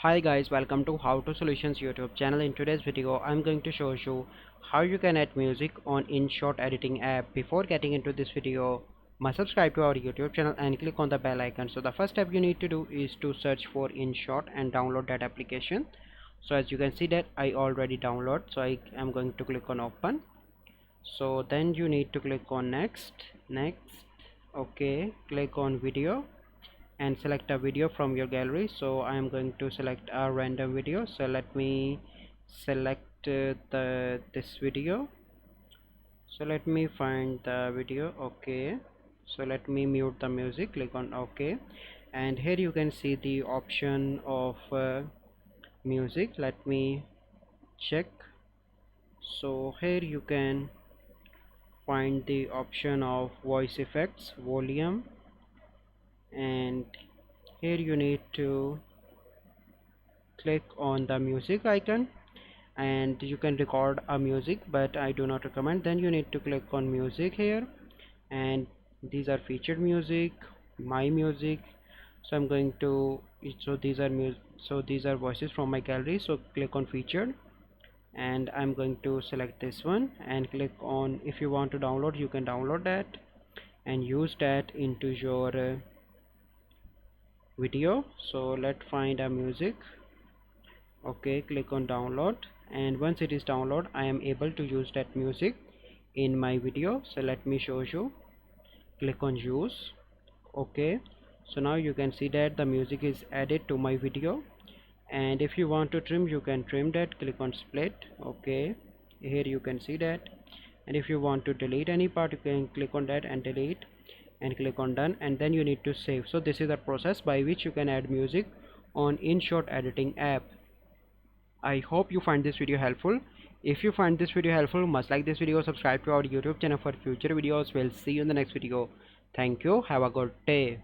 Hi guys, welcome to How to Solutions YouTube channel. In today's video, I'm going to show you how you can add music on Inshot editing app. Before getting into this video, must subscribe to our YouTube channel and click on the bell icon. So the first step you need to do is to search for Inshot and download that application. So as you can see that I already download, so I am going to click on open. So then you need to click on next, okay, click on video and select a video from your gallery. So I am going to select a random video, so let me select this video. So let me find the video. Okay, so let me mute the music, click on OK, and here you can see the option of music. Let me check. So here you can find the option of voice effects, volume, and here you need to click on the music icon and you can record a music, but I do not recommend. Then you need to click on music here, and these are featured music, my music. So I'm going to, so these are voices from my gallery. So click on featured and I'm going to select this one and click on, if you want to download, you can download that and use that into your video. So let's find a music. Okay, click on download, and once it is download, I am able to use that music in my video. So let me show you. Click on use. Okay, so now you can see that the music is added to my video, and if you want to trim, you can trim that. Click on split. Okay, here you can see that, and if you want to delete any part, you can click on that and delete and click on done, and then you need to save. So this is the process by which you can add music on InShot editing app. I hope you find this video helpful. If you find this video helpful, must like this video, subscribe to our YouTube channel for future videos. We'll see you in the next video. Thank you. Have a good day.